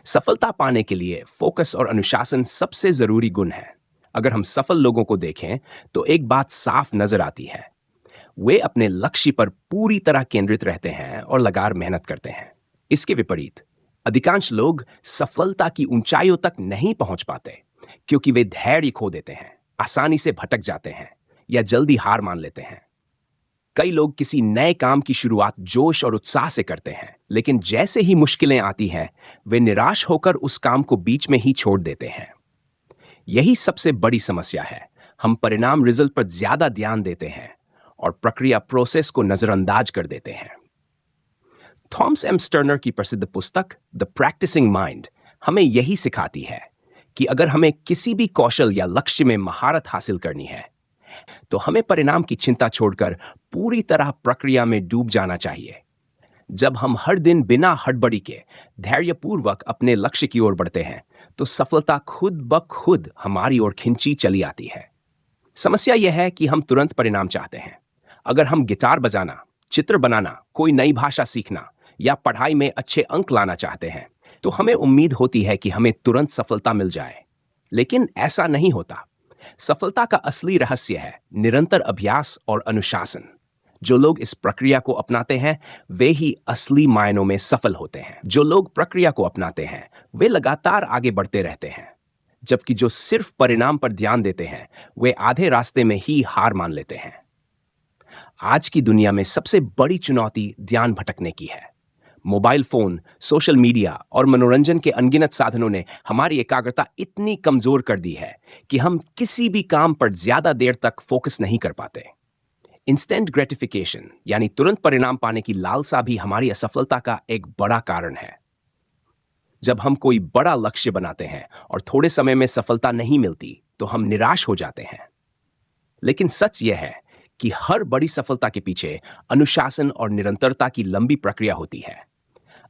सफलता पाने के लिए फोकस और अनुशासन सबसे जरूरी गुण है। अगर हम सफल लोगों को देखें तो एक बात साफ नजर आती है। वे अपने लक्ष्य पर पूरी तरह केंद्रित रहते हैं और लगातार मेहनत करते हैं। इसके विपरीत अधिकांश लोग सफलता की ऊंचाइयों तक नहीं पहुंच पाते क्योंकि वे धैर्य खो देते हैं, आसानी से भटक जाते हैं या जल्दी हार मान लेते हैं। कई लोग किसी नए काम की शुरुआत जोश और उत्साह से करते हैं, लेकिन जैसे ही मुश्किलें आती हैं, वे निराश होकर उस काम को बीच में ही छोड़ देते हैं। यही सबसे बड़ी समस्या है। हम परिणाम रिजल्ट पर ज्यादा ध्यान देते हैं और प्रक्रिया प्रोसेस को नजरअंदाज कर देते हैं। थॉमस एम स्टर्नर की प्रसिद्ध पुस्तक द प्रैक्टिसिंग माइंड हमें यही सिखाती है कि अगर हमें किसी भी कौशल या लक्ष्य में महारत हासिल करनी है तो हमें परिणाम की चिंता छोड़कर पूरी तरह प्रक्रिया में डूब जाना चाहिए। जब हम हर दिन बिना हड़बड़ी के धैर्यपूर्वक अपने लक्ष्य की ओर बढ़ते हैं तो सफलता खुद ब खुद हमारी ओर खिंची चली आती है। समस्या यह है कि हम तुरंत परिणाम चाहते हैं। अगर हम गिटार बजाना, चित्र बनाना, कोई नई भाषा सीखना या पढ़ाई में अच्छे अंक लाना चाहते हैं तो हमें उम्मीद होती है कि हमें तुरंत सफलता मिल जाए। लेकिन ऐसा नहीं होता। सफलता का असली रहस्य है निरंतर अभ्यास और अनुशासन। जो लोग इस प्रक्रिया को अपनाते हैं वे ही असली मायनों में सफल होते हैं। जो लोग प्रक्रिया को अपनाते हैं वे लगातार आगे बढ़ते रहते हैं, जबकि जो सिर्फ परिणाम पर ध्यान देते हैं वे आधे रास्ते में ही हार मान लेते हैं। आज की दुनिया में सबसे बड़ी चुनौती ध्यान भटकने की है। मोबाइल फोन, सोशल मीडिया और मनोरंजन के अनगिनत साधनों ने हमारी एकाग्रता इतनी कमजोर कर दी है कि हम किसी भी काम पर ज्यादा देर तक फोकस नहीं कर पाते। इंस्टेंट ग्रेटिफिकेशन यानी तुरंत परिणाम पाने की लालसा भी हमारी असफलता का एक बड़ा कारण है। जब हम कोई बड़ा लक्ष्य बनाते हैं और थोड़े समय में सफलता नहीं मिलती तो हम निराश हो जाते हैं। लेकिन सच यह है कि हर बड़ी सफलता के पीछे अनुशासन और निरंतरता की लंबी प्रक्रिया होती है।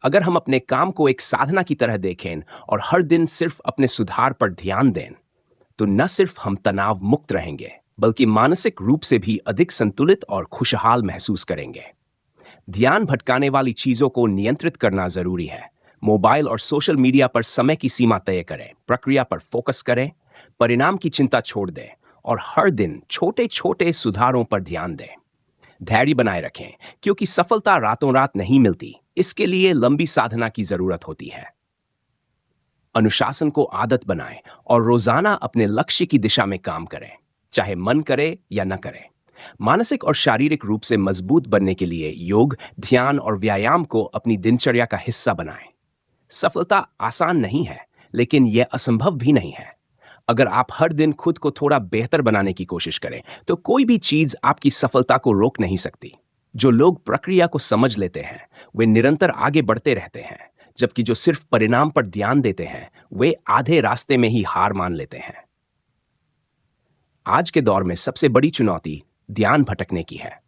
अगर हम अपने काम को एक साधना की तरह देखें और हर दिन सिर्फ अपने सुधार पर ध्यान दें तो न सिर्फ हम तनाव मुक्त रहेंगे बल्कि मानसिक रूप से भी अधिक संतुलित और खुशहाल महसूस करेंगे। ध्यान भटकाने वाली चीजों को नियंत्रित करना जरूरी है। मोबाइल और सोशल मीडिया पर समय की सीमा तय करें, प्रक्रिया पर फोकस करें, परिणाम की चिंता छोड़ दें और हर दिन छोटे छोटे सुधारों पर ध्यान दें। धैर्य बनाए रखें क्योंकि सफलता रातों रात नहीं मिलती। इसके लिए लंबी साधना की जरूरत होती है। अनुशासन को आदत बनाएं और रोजाना अपने लक्ष्य की दिशा में काम करें, चाहे मन करे या न करे। मानसिक और शारीरिक रूप से मजबूत बनने के लिए योग, ध्यान और व्यायाम को अपनी दिनचर्या का हिस्सा बनाएं। सफलता आसान नहीं है, लेकिन यह असंभव भी नहीं है। अगर आप हर दिन खुद को थोड़ा बेहतर बनाने की कोशिश करें तो कोई भी चीज आपकी सफलता को रोक नहीं सकती। जो लोग प्रक्रिया को समझ लेते हैं वे निरंतर आगे बढ़ते रहते हैं, जबकि जो सिर्फ परिणाम पर ध्यान देते हैं वे आधे रास्ते में ही हार मान लेते हैं। आज के दौर में सबसे बड़ी चुनौती ध्यान भटकने की है।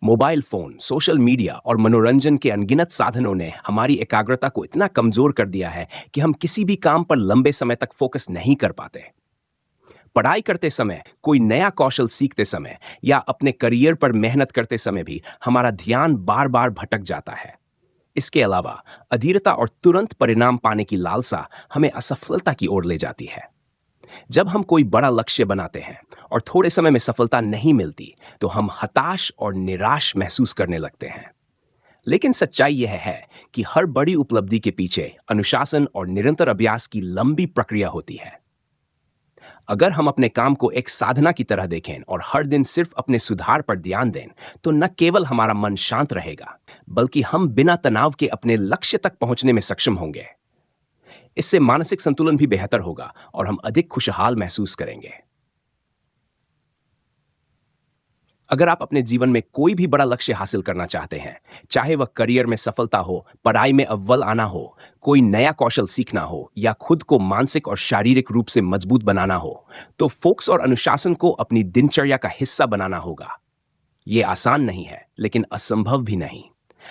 मोबाइल फोन, सोशल मीडिया और मनोरंजन के अनगिनत साधनों ने हमारी एकाग्रता को इतना कमजोर कर दिया है कि हम किसी भी काम पर लंबे समय तक फोकस नहीं कर पाते। पढ़ाई करते समय, कोई नया कौशल सीखते समय या अपने करियर पर मेहनत करते समय भी हमारा ध्यान बार बार भटक जाता है। इसके अलावा अधीरता और तुरंत परिणाम पाने की लालसा हमें असफलता की ओर ले जाती है। जब हम कोई बड़ा लक्ष्य बनाते हैं और थोड़े समय में सफलता नहीं मिलती तो हम हताश और निराश महसूस करने लगते हैं। लेकिन सच्चाई यह है कि हर बड़ी उपलब्धि के पीछे अनुशासन और निरंतर अभ्यास की लंबी प्रक्रिया होती है। अगर हम अपने काम को एक साधना की तरह देखें और हर दिन सिर्फ अपने सुधार पर ध्यान दें तो न केवल हमारा मन शांत रहेगा बल्कि हम बिना तनाव के अपने लक्ष्य तक पहुंचने में सक्षम होंगे। इससे मानसिक संतुलन भी बेहतर होगा और हम अधिक खुशहाल महसूस करेंगे। अगर आप अपने जीवन में कोई भी बड़ा लक्ष्य हासिल करना चाहते हैं, चाहे वह करियर में सफलता हो, पढ़ाई में अव्वल आना हो, कोई नया कौशल सीखना हो या खुद को मानसिक और शारीरिक रूप से मजबूत बनाना हो, तो फोकस और अनुशासन को अपनी दिनचर्या का हिस्सा बनाना होगा। यह आसान नहीं है, लेकिन असंभव भी नहीं।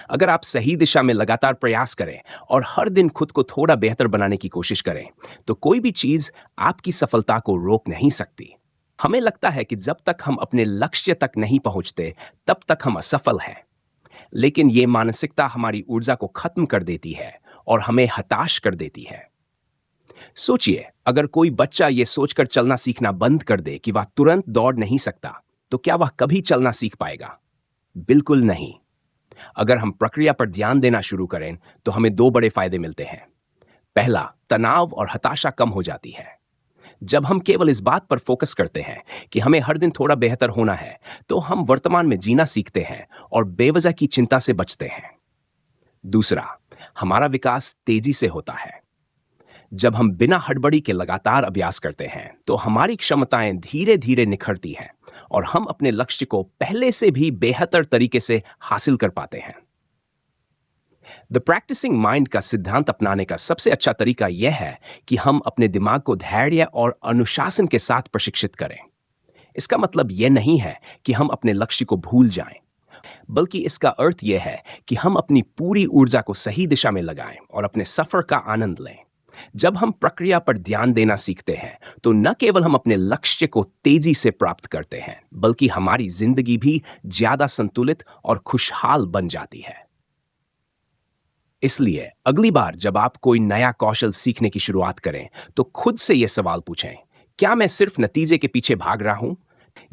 अगर आप सही दिशा में लगातार प्रयास करें और हर दिन खुद को थोड़ा बेहतर बनाने की कोशिश करें, तो कोई भी चीज आपकी सफलता को रोक नहीं सकती। हमें लगता है कि जब तक हम अपने लक्ष्य तक नहीं पहुंचते, तब तक हम असफल हैं। लेकिन ये मानसिकता हमारी ऊर्जा को खत्म कर देती है और हमें हताश कर देती है। सोचिए, अगर कोई बच्चा यह सोचकर चलना सीखना बंद कर दे कि वह तुरंत दौड़ नहीं सकता, तो क्या वह कभी चलना सीख पाएगा? बिल्कुल नहीं। अगर हम प्रक्रिया पर ध्यान देना शुरू करें, तो हमें दो बड़े फायदे मिलते हैं। पहला, तनाव और हताशा कम हो जाती है। जब हम केवल इस बात पर फोकस करते हैं कि हमें हर दिन थोड़ा बेहतर होना है, तो हम वर्तमान में जीना सीखते हैं और बेवजह की चिंता से बचते हैं। दूसरा, हमारा विकास तेजी से होता है। जब हम बिना हड़बड़ी के लगातार अभ्यास करते हैं, तो हमारी क्षमताएं धीरे धीरे निखरती हैं और हम अपने लक्ष्य को पहले से भी बेहतर तरीके से हासिल कर पाते हैं। द प्रैक्टिसिंग माइंड का सिद्धांत अपनाने का सबसे अच्छा तरीका यह है कि हम अपने दिमाग को धैर्य और अनुशासन के साथ प्रशिक्षित करें। इसका मतलब यह नहीं है कि हम अपने लक्ष्य को भूल जाएं, बल्कि इसका अर्थ यह है कि हम अपनी पूरी ऊर्जा को सही दिशा में लगाएं और अपने सफर का आनंद लें। जब हम प्रक्रिया पर ध्यान देना सीखते हैं, तो न केवल हम अपने लक्ष्य को तेजी से प्राप्त करते हैं, बल्कि हमारी जिंदगी भी ज्यादा संतुलित और खुशहाल बन जाती है। इसलिए अगली बार जब आप कोई नया कौशल सीखने की शुरुआत करें, तो खुद से यह सवाल पूछें, क्या मैं सिर्फ नतीजे के पीछे भाग रहा हूं,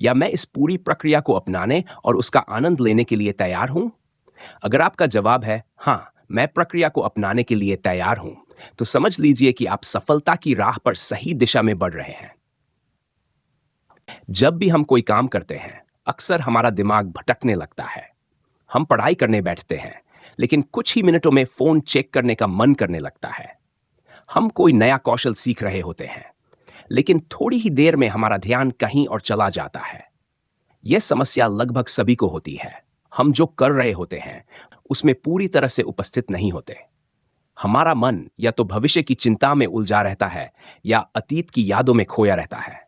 या मैं इस पूरी प्रक्रिया को अपनाने और उसका आनंद लेने के लिए तैयार हूं? अगर आपका जवाब है हां, मैं प्रक्रिया को अपनाने के लिए तैयार हूं, तो समझ लीजिए कि आप सफलता की राह पर सही दिशा में बढ़ रहे हैं। जब भी हम कोई काम करते हैं, अक्सर हमारा दिमाग भटकने लगता है। हम पढ़ाई करने बैठते हैं, लेकिन कुछ ही मिनटों में फोन चेक करने का मन करने लगता है। हम कोई नया कौशल सीख रहे होते हैं, लेकिन थोड़ी ही देर में हमारा ध्यान कहीं और चला जाता है। यह समस्या लगभग सभी को होती है। हम जो कर रहे होते हैं, उसमें पूरी तरह से उपस्थित नहीं होते। हमारा मन या तो भविष्य की चिंता में उलझा रहता है या अतीत की यादों में खोया रहता है।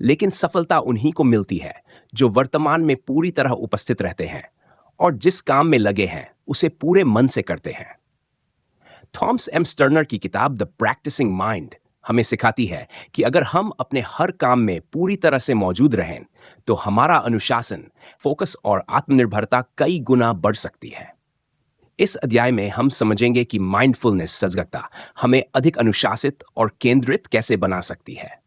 लेकिन सफलता उन्हीं को मिलती है जो वर्तमान में पूरी तरह उपस्थित रहते हैं और जिस काम में लगे हैं उसे पूरे मन से करते हैं। थॉमस एम स्टर्नर की किताब द प्रैक्टिसिंग माइंड हमें सिखाती है कि अगर हम अपने हर काम में पूरी तरह से मौजूद रहें, तो हमारा अनुशासन, फोकस और आत्मनिर्भरता कई गुना बढ़ सकती है। इस अध्याय में हम समझेंगे कि माइंडफुलनेस सजगता हमें अधिक अनुशासित और केंद्रित कैसे बना सकती है।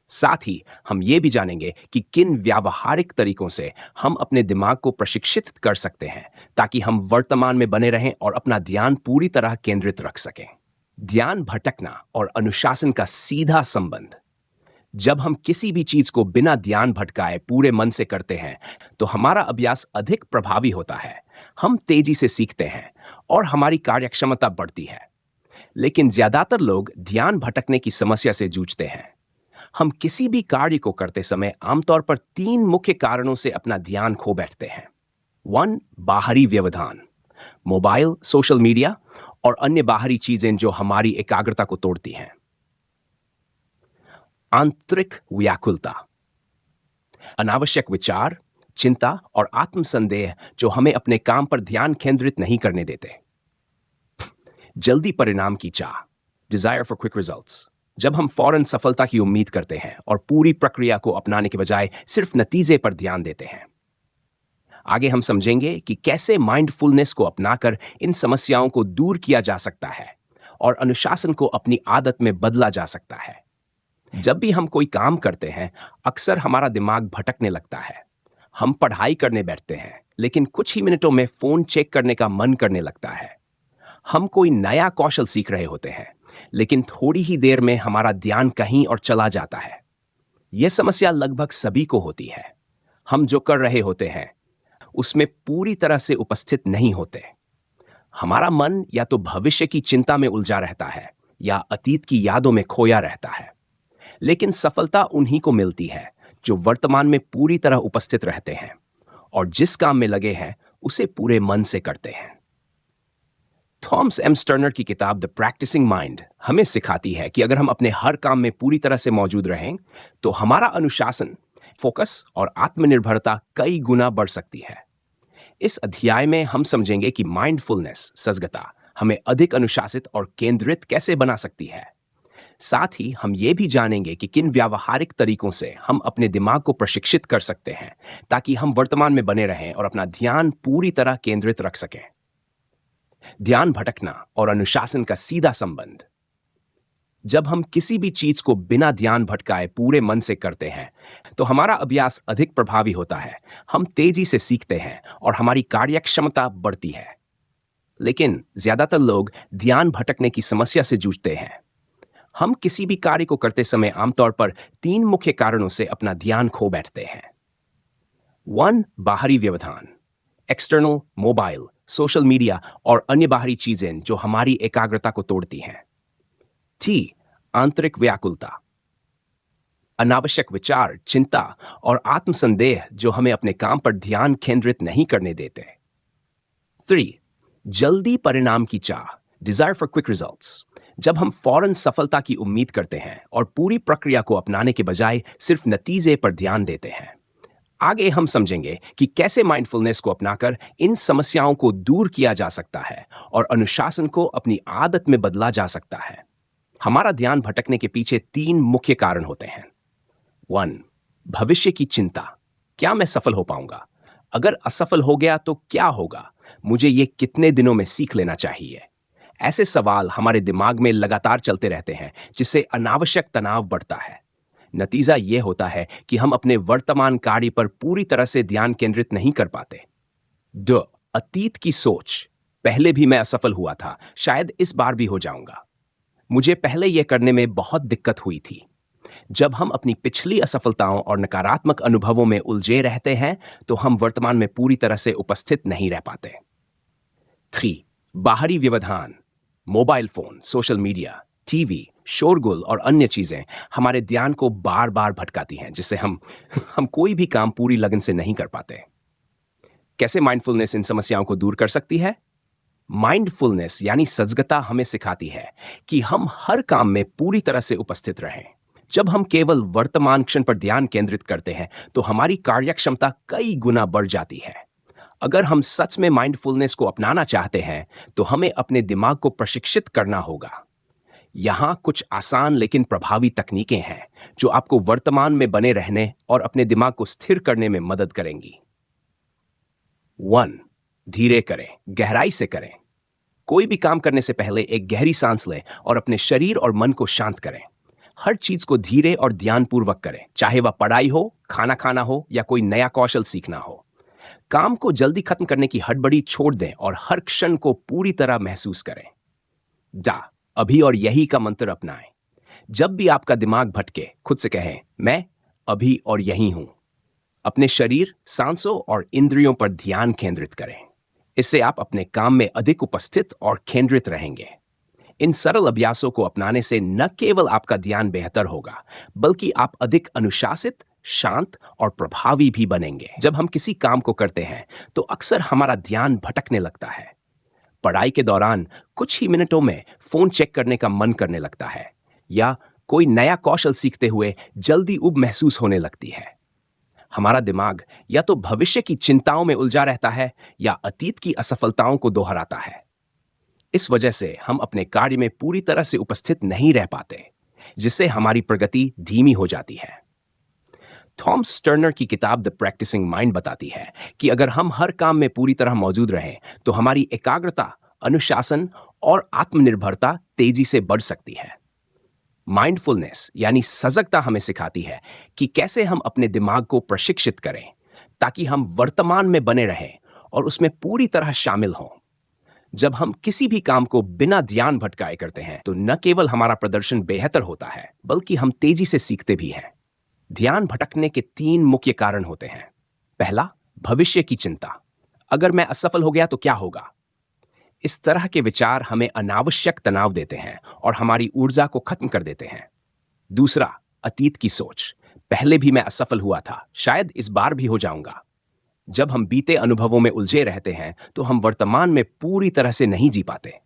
साथ ही हम ये भी जानेंगे कि किन व्यावहारिक तरीकों से हम अपने दिमाग को प्रशिक्षित कर सकते हैं, ताकि हम वर्तमान में बने रहें और अपना ध्यान पूरी तरह केंद्रित रख सकें। ध्यान भटकना और अनुशासन का सीधा संबंध। जब हम किसी भी चीज को बिना ध्यान भटकाए पूरे मन से करते हैं, तो हमारा अभ्यास अधिक प्रभावी होता है। हम तेजी से सीखते हैं और हमारी कार्यक्षमता बढ़ती है। लेकिन ज्यादातर लोग ध्यान भटकने की समस्या से जूझते हैं। हम किसी भी कार्य को करते समय आमतौर पर 3 मुख्य कारणों से अपना ध्यान खो बैठते हैं। 1, बाहरी व्यवधान, मोबाइल, सोशल मीडिया और अन्य बाहरी चीजें जो हमारी एकाग्रता को तोड़ती हैं। आंतरिक व्याकुलता, अनावश्यक विचार, चिंता और आत्मसंदेह जो हमें अपने काम पर ध्यान केंद्रित नहीं करने देते। जल्दी परिणाम की चाह, डिजायर फॉर क्विक रिजल्ट्स, जब हम फौरन सफलता की उम्मीद करते हैं और पूरी प्रक्रिया को अपनाने के बजाय सिर्फ नतीजे पर ध्यान देते हैं। आगे हम समझेंगे कि कैसे माइंडफुलनेस को अपनाकर इन समस्याओं को दूर किया जा सकता है और अनुशासन को अपनी आदत में बदला जा सकता है। जब भी हम कोई काम करते हैं, अक्सर हमारा दिमाग भटकने लगता है। हम पढ़ाई करने बैठते हैं, लेकिन कुछ ही मिनटों में फोन चेक करने का मन करने लगता है। हम कोई नया कौशल सीख रहे होते हैं, लेकिन थोड़ी ही देर में हमारा ध्यान कहीं और चला जाता है। यह समस्या लगभग सभी को होती है। हम जो कर रहे होते हैं, उसमें पूरी तरह से उपस्थित नहीं होते। हमारा मन या तो भविष्य की चिंता में उलझा रहता है या अतीत की यादों में खोया रहता है। लेकिन सफलता उन्हीं को मिलती है जो वर्तमान में पूरी तरह उपस्थित रहते हैं और जिस काम में लगे हैं उसे पूरे मन से करते हैं। थॉमस एम स्टर्नर की किताब द प्रैक्टिसिंग माइंड हमें सिखाती है कि अगर हम अपने हर काम में पूरी तरह से मौजूद रहें, तो हमारा अनुशासन, फोकस और आत्मनिर्भरता कई गुना बढ़ सकती है। इस अध्याय में हम समझेंगे कि माइंडफुलनेस सजगता हमें अधिक अनुशासित और केंद्रित कैसे बना सकती है। साथ ही हम ये भी जानेंगे कि किन व्यावहारिक तरीकों से हम अपने दिमाग को प्रशिक्षित कर सकते हैं, ताकि हम वर्तमान में बने रहें और अपना ध्यान पूरी तरह केंद्रित रख सकें। ध्यान भटकना और अनुशासन का सीधा संबंध। जब हम किसी भी चीज को बिना ध्यान भटकाए पूरे मन से करते हैं, तो हमारा अभ्यास अधिक प्रभावी होता है, हम तेजी से सीखते हैं और हमारी कार्यक्षमता बढ़ती है। लेकिन ज्यादातर लोग ध्यान भटकने की समस्या से जूझते हैं। हम किसी भी कार्य को करते समय आमतौर पर 3 मुख्य कारणों से अपना ध्यान खो बैठते हैं। 1. बाहरी व्यवधान, एक्सटर्नल, मोबाइल, सोशल मीडिया और अन्य बाहरी चीजें जो हमारी एकाग्रता को तोड़ती हैं। 2. आंतरिक व्याकुलता, अनावश्यक विचार, चिंता और आत्मसंदेह जो हमें अपने काम पर ध्यान केंद्रित नहीं करने देते। 3. जल्दी परिणाम की चाह, डिजायर फॉर क्विक रिजल्ट्स, जब हम फौरन सफलता की उम्मीद करते हैं और पूरी प्रक्रिया को अपनाने के बजाय सिर्फ नतीजे पर ध्यान देते हैं। आगे हम समझेंगे कि कैसे माइंडफुलनेस को अपनाकर इन समस्याओं को दूर किया जा सकता है और अनुशासन को अपनी आदत में बदला जा सकता है। हमारा ध्यान भटकने के पीछे 3 मुख्य कारण होते हैं। 1. भविष्य की चिंता, क्या मैं सफल हो पाऊंगा? अगर असफल हो गया तो क्या होगा? मुझे ये कितने दिनों में सीख लेना चाहिए? ऐसे सवाल हमारे दिमाग में लगातार चलते रहते हैं, जिससे अनावश्यक तनाव बढ़ता है। नतीजा यह होता है कि हम अपने वर्तमान कार्य पर पूरी तरह से ध्यान केंद्रित नहीं कर पाते। 2. अतीत की सोच, पहले भी मैं असफल हुआ था, शायद इस बार भी हो जाऊंगा। मुझे पहले यह करने में बहुत दिक्कत हुई थी। जब हम अपनी पिछली असफलताओं और नकारात्मक अनुभवों में उलझे रहते हैं, तो हम वर्तमान में पूरी तरह से उपस्थित नहीं रह पाते। 3. बाहरी व्यवधान, mobile phone, social media, TV, शोरगुल और अन्य चीजें हमारे ध्यान को बार बार भटकाती हैं, जिससे हम कोई भी काम पूरी लगन से नहीं कर पाते। कैसे माइंडफुलनेस इन समस्याओं को दूर कर सकती है? माइंडफुलनेस यानी सजगता हमें सिखाती है कि हम हर काम में पूरी तरह से उपस्थित रहें। जब हम केवल वर्तमान क्षण पर ध्यान केंद्रित करते हैं, तो हमारी कार्यक्षमता कई गुना बढ़ जाती है। अगर हम सच में माइंडफुलनेस को अपनाना चाहते हैं, तो हमें अपने दिमाग को प्रशिक्षित करना होगा। यहाँ कुछ आसान लेकिन प्रभावी तकनीकें हैं जो आपको वर्तमान में बने रहने और अपने दिमाग को स्थिर करने में मदद करेंगी। 1. धीरे करें, गहराई से करें। कोई भी काम करने से पहले एक गहरी सांस लें और अपने शरीर और मन को शांत करें। हर चीज को धीरे और ध्यानपूर्वक करें, चाहे वह पढ़ाई हो, खाना खाना हो या कोई नया कौशल सीखना हो। काम को जल्दी खत्म करने की हड़बड़ी छोड़ दें और हर क्षण को पूरी तरह महसूस करें। अभी और यही का मंत्र अपनाएं। जब भी आपका दिमाग भटके, खुद से कहें, मैं अभी और यही हूं। अपने शरीर, सांसों और इंद्रियों पर ध्यान केंद्रित करें। इससे आप अपने काम में अधिक उपस्थित और केंद्रित रहेंगे। इन सरल अभ्यासों को अपनाने से न केवल आपका ध्यान बेहतर होगा, बल्कि आप अधिक अनुशासित, शांत और प्रभावी भी बनेंगे। जब हम किसी काम को करते हैं, तो अक्सर हमारा ध्यान भटकने लगता है। पढ़ाई के दौरान कुछ ही मिनटों में फोन चेक करने का मन करने लगता है, या कोई नया कौशल सीखते हुए जल्दी उब महसूस होने लगती है। हमारा दिमाग या तो भविष्य की चिंताओं में उलझा रहता है या अतीत की असफलताओं को दोहराता है। इस वजह से हम अपने कार्य में पूरी तरह से उपस्थित नहीं रह पाते, जिससे हमारी प्रगति धीमी हो जाती है। थॉमस स्टर्नर की किताब द प्रैक्टिसिंग माइंड बताती है कि अगर हम हर काम में पूरी तरह मौजूद रहें, तो हमारी एकाग्रता, अनुशासन और आत्मनिर्भरता तेजी से बढ़ सकती है। माइंडफुलनेस यानी सजगता हमें सिखाती है कि कैसे हम अपने दिमाग को प्रशिक्षित करें, ताकि हम वर्तमान में बने रहें और उसमें पूरी तरह शामिल हों। जब हम किसी भी काम को बिना ध्यान भटकाए करते हैं, तो न केवल हमारा प्रदर्शन बेहतर होता है, बल्कि हम तेजी से सीखते भी हैं। ध्यान भटकने के 3 मुख्य कारण होते हैं। पहला, भविष्य की चिंता। अगर मैं असफल हो गया तो क्या होगा? इस तरह के विचार हमें अनावश्यक तनाव देते हैं और हमारी ऊर्जा को खत्म कर देते हैं। दूसरा, अतीत की सोच। पहले भी मैं असफल हुआ था, शायद इस बार भी हो जाऊंगा। जब हम बीते अनुभवों में उलझे रहते हैं, तो हम वर्तमान में पूरी तरह से नहीं जी पाते।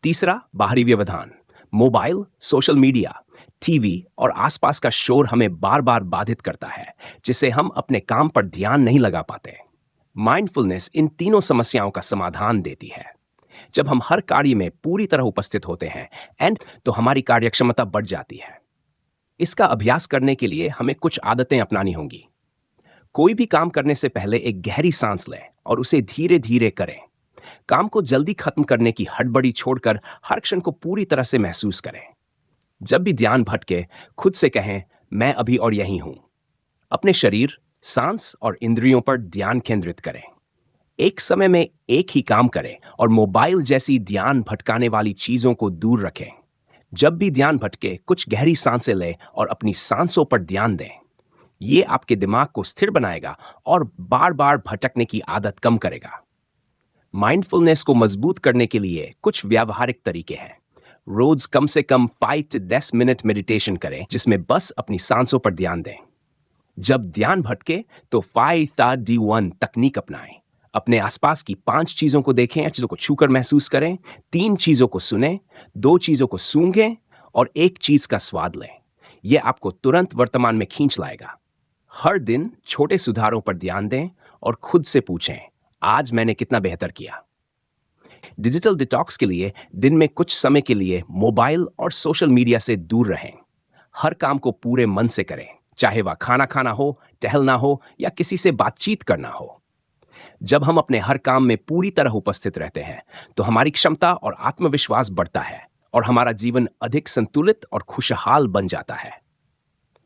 तीसरा, बाहरी व्यवधान। मोबाइल, सोशल मीडिया, टीवी और आसपास का शोर हमें बार बार बाधित करता है, जिससे हम अपने काम पर ध्यान नहीं लगा पाते। माइंडफुलनेस इन तीनों समस्याओं का समाधान देती है। जब हम हर कार्य में पूरी तरह उपस्थित होते हैं तो हमारी कार्यक्षमता बढ़ जाती है। इसका अभ्यास करने के लिए हमें कुछ आदतें अपनानी होंगी। कोई भी काम करने से पहले एक गहरी सांस लें और उसे धीरे धीरे करें। काम को जल्दी खत्म करने की हड़बड़ी छोड़कर हर क्षण को पूरी तरह से महसूस करें। जब भी ध्यान भटके, खुद से कहें, मैं अभी और यहीं हूं। अपने शरीर, सांस और इंद्रियों पर ध्यान केंद्रित करें। एक समय में एक ही काम करें और मोबाइल जैसी ध्यान भटकाने वाली चीजों को दूर रखें। जब भी ध्यान भटके, कुछ गहरी सांसें लें और अपनी सांसों पर ध्यान दें। ये आपके दिमाग को स्थिर बनाएगा और बार बार भटकने की आदत कम करेगा। माइंडफुलनेस को मजबूत करने के लिए कुछ व्यावहारिक तरीके हैं। रोज कम से कम 5 से 10 मिनट मेडिटेशन करें, जिसमें बस अपनी सांसों पर ध्यान दें। जब ध्यान भटके तो 5-3-1 तकनीक अपनाएं। अपने आसपास की 5 चीजों को देखें या चीजों को छूकर महसूस करें, 3 चीजों को सुनें, 2 चीजों को सूंघें और 1 चीज का स्वाद लें। यह आपको तुरंत वर्तमान में खींच लाएगा। हर दिन छोटे सुधारों पर ध्यान दें और खुद से पूछें, आज मैंने कितना बेहतर किया। डिजिटल डिटॉक्स के लिए दिन में कुछ समय के लिए मोबाइल और सोशल मीडिया से दूर रहें। हर काम को पूरे मन से करें, चाहे वह खाना खाना हो, टहलना हो या किसी से बातचीत करना हो। जब हम अपने हर काम में पूरी तरह उपस्थित रहते हैं, तो हमारी क्षमता और आत्मविश्वास बढ़ता है और हमारा जीवन अधिक संतुलित और खुशहाल बन जाता है।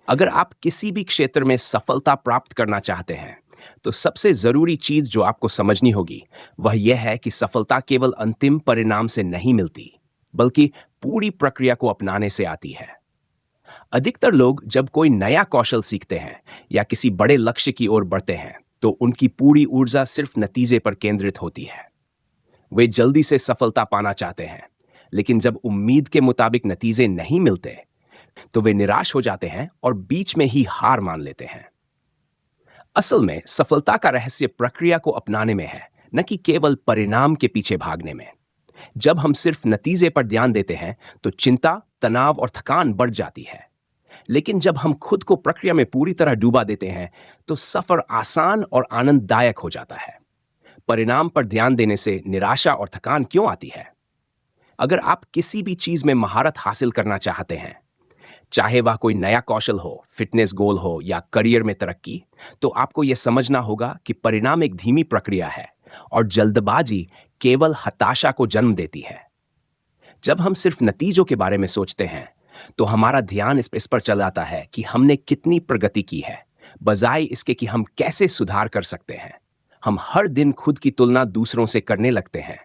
अगर आप किसी भी क्षेत्र में सफलता प्राप्त करना चाहते हैं, तो सबसे जरूरी चीज जो आपको समझनी होगी वह यह है कि सफलता केवल अंतिम परिणाम से नहीं मिलती, बल्कि पूरी प्रक्रिया को अपनाने से आती है। अधिकतर लोग जब कोई नया कौशल सीखते हैं या किसी बड़े लक्ष्य की ओर बढ़ते हैं, तो उनकी पूरी ऊर्जा सिर्फ नतीजे पर केंद्रित होती है। वे जल्दी से सफलता पाना चाहते हैं, लेकिन जब उम्मीद के मुताबिक नतीजे नहीं मिलते, तो वे निराश हो जाते हैं और बीच में ही हार मान लेते हैं। असल में सफलता का रहस्य प्रक्रिया को अपनाने में है, न कि केवल परिणाम के पीछे भागने में। जब हम सिर्फ नतीजे पर ध्यान देते हैं, तो चिंता, तनाव और थकान बढ़ जाती है। लेकिन जब हम खुद को प्रक्रिया में पूरी तरह डूबा देते हैं, तो सफर आसान और आनंददायक हो जाता है। परिणाम पर ध्यान देने से निराशा और थकान क्यों आती है? अगर आप किसी भी चीज में महारत हासिल करना चाहते हैं, चाहे वह कोई नया कौशल हो, फिटनेस गोल हो या करियर में तरक्की, तो आपको यह समझना होगा कि परिणाम एक धीमी प्रक्रिया है और जल्दबाजी केवल हताशा को जन्म देती है। जब हम सिर्फ नतीजों के बारे में सोचते हैं, तो हमारा ध्यान इस पर चला जाता है कि हमने कितनी प्रगति की है, बजाय इसके कि हम कैसे सुधार कर सकते हैं। हम हर दिन खुद की तुलना दूसरों से करने लगते हैं,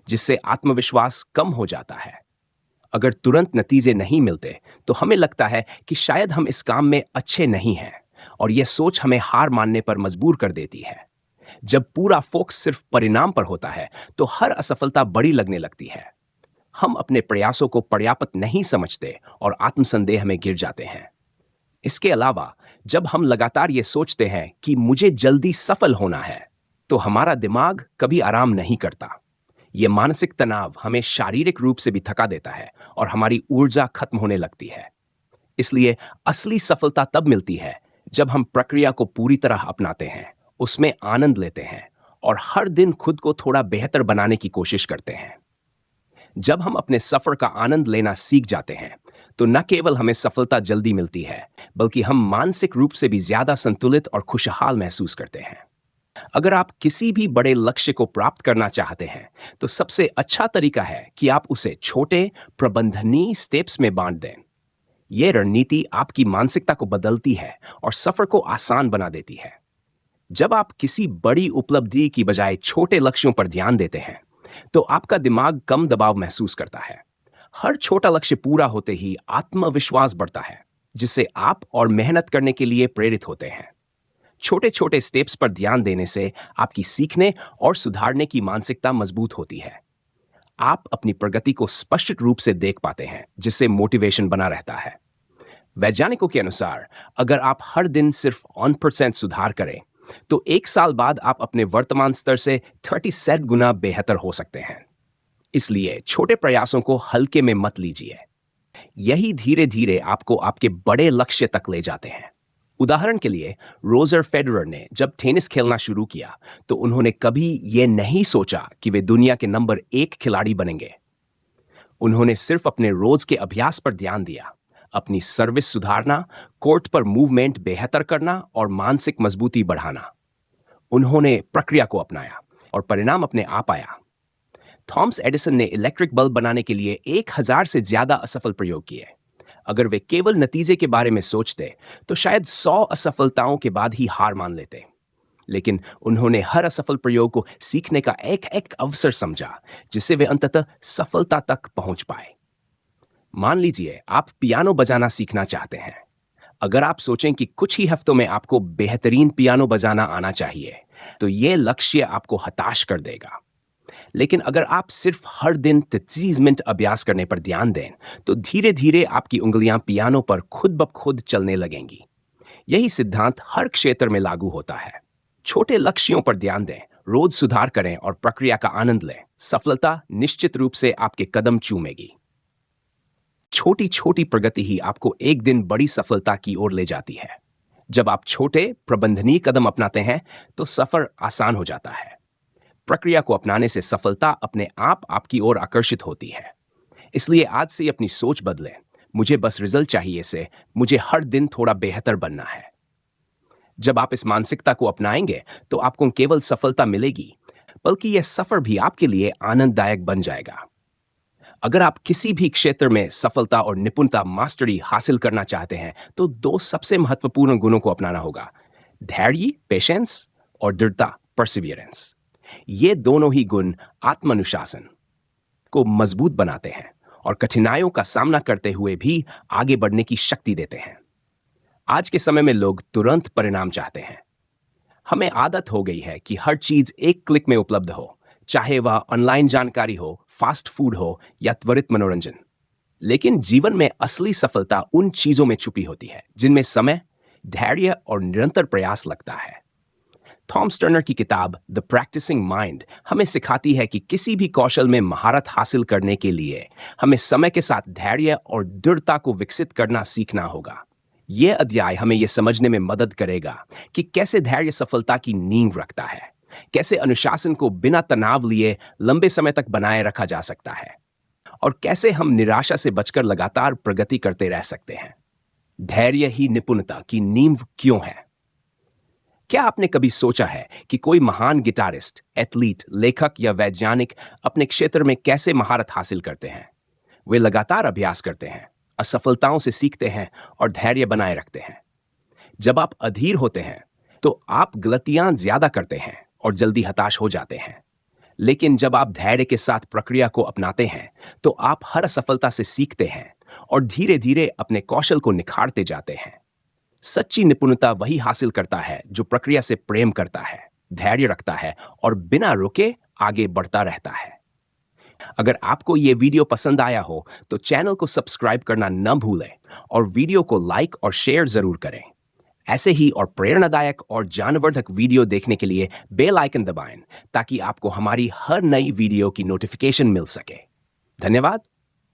जिससे आत्मविश्वास कम हो जाता है। अगर तुरंत नतीजे नहीं मिलते, तो हमें लगता है कि शायद हम इस काम में अच्छे नहीं हैं, और यह सोच हमें हार मानने पर मजबूर कर देती है। जब पूरा फोकस सिर्फ परिणाम पर होता है, तो हर असफलता बड़ी लगने लगती है। हम अपने प्रयासों को पर्याप्त नहीं समझते और आत्मसंदेह में गिर जाते हैं। इसके अलावा, जब हम लगातार ये सोचते हैं कि मुझे जल्दी सफल होना है, तो हमारा दिमाग कभी आराम नहीं करता। ये मानसिक तनाव हमें शारीरिक रूप से भी थका देता है और हमारी ऊर्जा खत्म होने लगती है। इसलिए असली सफलता तब मिलती है जब हम प्रक्रिया को पूरी तरह अपनाते हैं, उसमें आनंद लेते हैं और हर दिन खुद को थोड़ा बेहतर बनाने की कोशिश करते हैं। जब हम अपने सफर का आनंद लेना सीख जाते हैं, तो न केवल हमें सफलता जल्दी मिलती है, बल्कि हम मानसिक रूप से भी ज्यादा संतुलित और खुशहाल महसूस करते हैं। अगर आप किसी भी बड़े लक्ष्य को प्राप्त करना चाहते हैं, तो सबसे अच्छा तरीका है कि आप उसे छोटे, प्रबंधनीय स्टेप्स में बांट दें। यह रणनीति आपकी मानसिकता को बदलती है और सफर को आसान बना देती है। जब आप किसी बड़ी उपलब्धि की बजाय छोटे लक्ष्यों पर ध्यान देते हैं, तो आपका दिमाग कम दबाव महसूस करता है। हर छोटा लक्ष्य पूरा होते ही आत्मविश्वास बढ़ता है, जिससे आप और मेहनत करने के लिए प्रेरित होते हैं। छोटे छोटे स्टेप्स पर ध्यान देने से आपकी सीखने और सुधारने की मानसिकता मजबूत होती है। आप अपनी प्रगति को स्पष्ट रूप से देख पाते हैं, जिससे मोटिवेशन बना रहता है। वैज्ञानिकों के अनुसार, अगर आप हर दिन सिर्फ 1% सुधार करें, तो 1 साल बाद आप अपने वर्तमान स्तर से 37 गुना बेहतर हो सकते हैं। इसलिए छोटे प्रयासों को हल्के में मत लीजिए। यही धीरे धीरे आपको आपके बड़े लक्ष्य तक ले जाते हैं। उदाहरण के लिए, रोजर फेडरर ने जब टेनिस खेलना शुरू किया, तो उन्होंने कभी यह नहीं सोचा कि वे दुनिया के नंबर 1 खिलाड़ी बनेंगे। उन्होंने सिर्फ अपने रोज के अभ्यास पर ध्यान दिया, अपनी सर्विस सुधारना, कोर्ट पर मूवमेंट बेहतर करना और मानसिक मजबूती बढ़ाना। उन्होंने प्रक्रिया को अपनाया और परिणाम अपने आप आया। थॉमस एडिसन ने इलेक्ट्रिक बल्ब बनाने के लिए 1000 से ज्यादा असफल प्रयोग किए। अगर वे केवल नतीजे के बारे में सोचते तो शायद 100 असफलताओं के बाद ही हार मान लेते। लेकिन उन्होंने हर असफल प्रयोग को सीखने का एक एक अवसर समझा, जिससे वे अंततः सफलता तक पहुंच पाए। मान लीजिए आप पियानो बजाना सीखना चाहते हैं। अगर आप सोचें कि कुछ ही हफ्तों में आपको बेहतरीन पियानो बजाना आना चाहिए, तो यह लक्ष्य आपको हताश कर देगा। लेकिन अगर आप सिर्फ हर दिन 30 मिनट अभ्यास करने पर ध्यान दें, तो धीरे धीरे आपकी उंगलियां पियानो पर खुद ब खुद चलने लगेंगी। यही सिद्धांत हर क्षेत्र में लागू होता है। छोटे लक्ष्यों पर ध्यान दें, रोज सुधार करें और प्रक्रिया का आनंद लें। सफलता निश्चित रूप से आपके कदम चूमेगी। छोटी छोटी प्रगति ही आपको एक दिन बड़ी सफलता की ओर ले जाती है। जब आप छोटे प्रबंधनीय कदम अपनाते हैं तो सफर आसान हो जाता है। प्रक्रिया को अपनाने से सफलता अपने आप आपकी ओर आकर्षित होती है। इसलिए आज से अपनी सोच बदलें। मुझे बस रिजल्ट चाहिए से मुझे हर दिन थोड़ा बेहतर बनना है। जब आप इस मानसिकता को अपनाएंगे तो आपको केवल सफलता मिलेगी, बल्कि यह सफर भी आपके लिए आनंददायक बन जाएगा। अगर आप किसी भी क्षेत्र में सफलता और निपुणता मास्टरी हासिल करना चाहते हैं तो 2 सबसे महत्वपूर्ण गुणों को अपनाना होगा: धैर्य पेशेंस और दृढ़ता परसिवियरेंस। ये दोनों ही गुण आत्मानुशासन को मजबूत बनाते हैं और कठिनाइयों का सामना करते हुए भी आगे बढ़ने की शक्ति देते हैं। आज के समय में लोग तुरंत परिणाम चाहते हैं। हमें आदत हो गई है कि हर चीज एक क्लिक में उपलब्ध हो, चाहे वह ऑनलाइन जानकारी हो, फास्ट फूड हो या त्वरित मनोरंजन। लेकिन जीवन में असली सफलता उन चीजों में छुपी होती है जिनमें समय, धैर्य और निरंतर प्रयास लगता है। थॉमस टर्नर की किताब द प्रैक्टिसिंग माइंड हमें सिखाती है कि किसी भी कौशल में महारत हासिल करने के लिए हमें समय के साथ धैर्य और दृढ़ता को विकसित करना सीखना होगा। यह अध्याय हमें यह समझने में मदद करेगा कि कैसे धैर्य सफलता की नींव रखता है, कैसे अनुशासन को बिना तनाव लिए लंबे समय तक बनाए रखा जा सकता है, और कैसे हम निराशा से बचकर लगातार प्रगति करते रह सकते हैं। धैर्य ही निपुणता की नींव क्यों है? क्या आपने कभी सोचा है कि कोई महान गिटारिस्ट, एथलीट, लेखक या वैज्ञानिक अपने क्षेत्र में कैसे महारत हासिल करते हैं? वे लगातार अभ्यास करते हैं, असफलताओं से सीखते हैं और धैर्य बनाए रखते हैं। जब आप अधीर होते हैं तो आप गलतियां ज्यादा करते हैं और जल्दी हताश हो जाते हैं। लेकिन जब आप धैर्य के साथ प्रक्रिया को अपनाते हैं तो आप हर असफलता से सीखते हैं और धीरे धीरे अपने कौशल को निखारते जाते हैं। सच्ची निपुणता वही हासिल करता है जो प्रक्रिया से प्रेम करता है, धैर्य रखता है और बिना रुके आगे बढ़ता रहता है। अगर आपको यह वीडियो पसंद आया हो तो चैनल को सब्सक्राइब करना न भूलें और वीडियो को लाइक और शेयर जरूर करें। ऐसे ही और प्रेरणादायक और ज्ञानवर्धक वीडियो देखने के लिए बेल आइकन दबाएं ताकि आपको हमारी हर नई वीडियो की नोटिफिकेशन मिल सके। धन्यवाद।